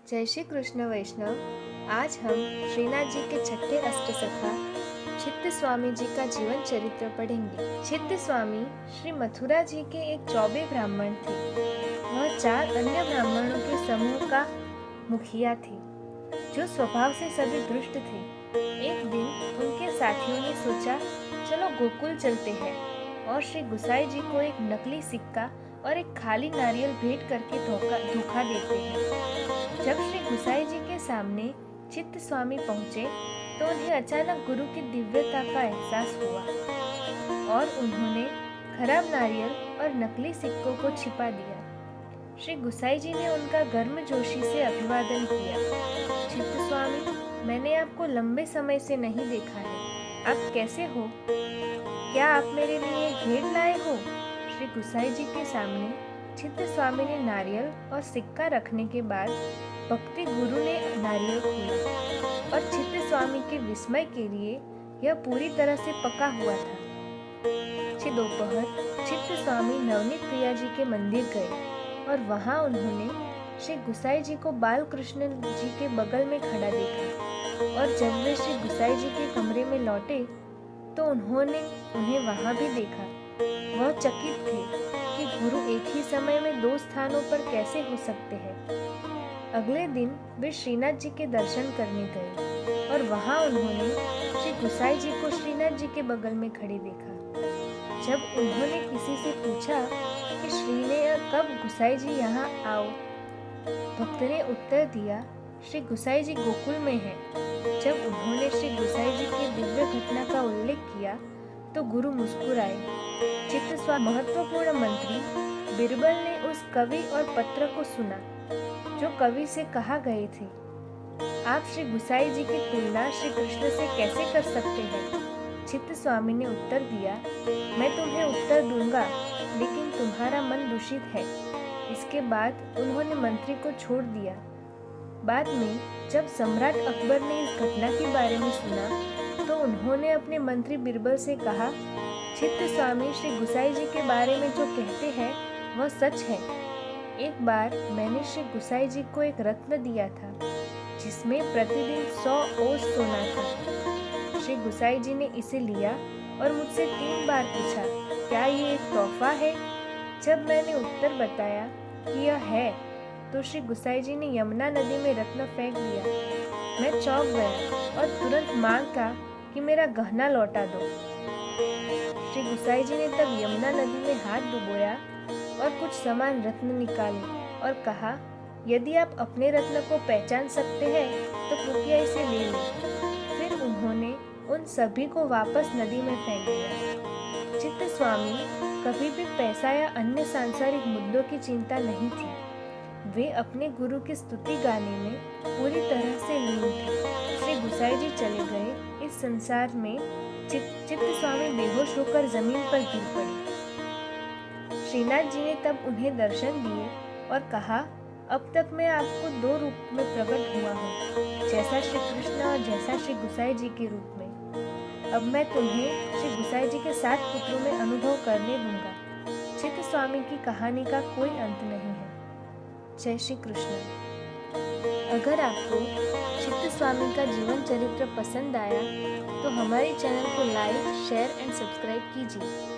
जय श्री कृष्ण वैष्णव। आज हम श्रीनाथ जी के छठे अष्टसखा चित्त स्वामी जी का जीवन चरित्र पढ़ेंगे। चित्त स्वामी श्री मथुरा जी के एक चौबे ब्राह्मण थे। वह 4 अन्य ब्राह्मणों के समूह का मुखिया थे, जो स्वभाव से सभी दुष्ट थे। एक दिन उनके साथियों ने सोचा, चलो गोकुल चलते हैं और श्री गुसाई जी को एक नकली सिक्का और एक खाली नारियल भेंट करके धोखा देते हैं। जब श्री गुसाई जी के सामने चित्त स्वामी पहुंचे तो उन्हें अचानक गुरु की दिव्यता का एहसास हुआ और उन्होंने खराब नारियल और नकली सिक्कों को छिपा दिया। श्री गुसाई जी ने उनका गर्मजोशी से अभिवादन किया। चित्त स्वामी, मैंने आपको लंबे समय से नहीं देखा है, आप कैसे हो? क्या आप मेरे लिए भेंट लाए हो? श्री गुसाई जी के सामने चित्त स्वामी ने नारियल और सिक्का रखने के बाद भक्ति गुरु ने नारियल खोला और चित्त स्वामी के विस्मय के लिए यह पूरी तरह से पका हुआ था। दोपहर चित्त स्वामी नवनीत प्रिया जी के मंदिर गए और वहां उन्होंने श्री गुसाई जी को बाल कृष्ण जी के बगल में खड़ा देखा और जब वे श्री गुसाई जी के कमरे में लौटे तो उन्होंने उन्हें वहां भी देखा। वह चकित थे कि गुरु एक ही समय में 2 स्थानों पर कैसे हो सकते हैं। अगले दिन वे श्रीनाथ जी के दर्शन करने गए और वहां उन्होंने श्री गुसाई जी को श्रीनाथ जी के बगल में खड़े देखा। जब उन्होंने किसी से पूछा कि श्री कब गुसाई जी यहाँ आओ, भक्त ने उत्तर दिया, श्री गुसाई जी गोकुल में हैं। जब उन्होंने श्री गुसाई जी की दिव्य घटना का उल्लेख किया तो गुरु मुस्कुराए। चित्त स्वामी महत्वपूर्ण मंत्री बिरबल ने उस कवि और पत्र को सुना जो कवि से कहा गए थे, आप श्री गुसाई जी की तुलना श्री कृष्ण से कैसे कर सकते हैं? चित्त स्वामी ने उत्तर दिया, मैं तुम्हें उत्तर दूंगा, लेकिन तुम्हारा मन दूषित है। इसके बाद उन्होंने मंत्री को छोड़ दिया। बाद में जब सम्राट अकबर ने इस घटना के बारे में सुना तो उन्होंने अपने मंत्री बिरबल से कहा, चित्त स्वामी श्री गुसाई जी के बारे में जो कहते हैं वह सच है। एक बार मैंने श्री गुसाई जी को एक रत्न दिया था जिसमें प्रतिदिन 100 ओस सोना था। श्री गुसाई जी ने इसे लिया और मुझसे 3 बार पूछा, क्या ये एक तोहफा है? जब मैंने उत्तर बताया कि यह है तो श्री गुसाई जी ने यमुना नदी में रत्न फेंक दिया। मैं चौंक गया और तुरंत मांगा कि मेरा गहना लौटा दो। श्री गुसाई जी ने तब यमुना नदी में हाथ डुबोया और कुछ समान रत्न निकाले और कहा, यदि आप अपने रत्न को पहचान सकते हैं तो कृपया इसे ले लें। फिर उन्होंने उन सभी को वापस नदी में फेंक दिया। चित्त स्वामी कभी भी पैसा या अन्य सांसारिक मुद्दों की चिंता नहीं थी। वे अपने गुरु की स्तुति गाने में पूरी तरह से लीन थे। श्री गुसाई जी चले गए। इस संसार में चित्त स्वामी बेहोश होकर जमीन पर गिर पड़े। श्रीनाथ जी ने तब उन्हें दर्शन दिए और कहा, अब तक मैं आपको 2 रूप में प्रकट हुआ हूँ, जैसा श्री कृष्ण और जैसा श्री गुसाई जी के रूप में। अब मैं तुम्हें श्री गुसाई जी के 7 पुत्रों में अनुभव करने दूंगा। चित्त स्वामी की कहानी का कोई अंत नहीं है। जय श्री कृष्ण। अगर आपको चित्त स्वामी का जीवन चरित्र पसंद आया तो हमारे चैनल को लाइक, शेयर एंड सब्सक्राइब कीजिए।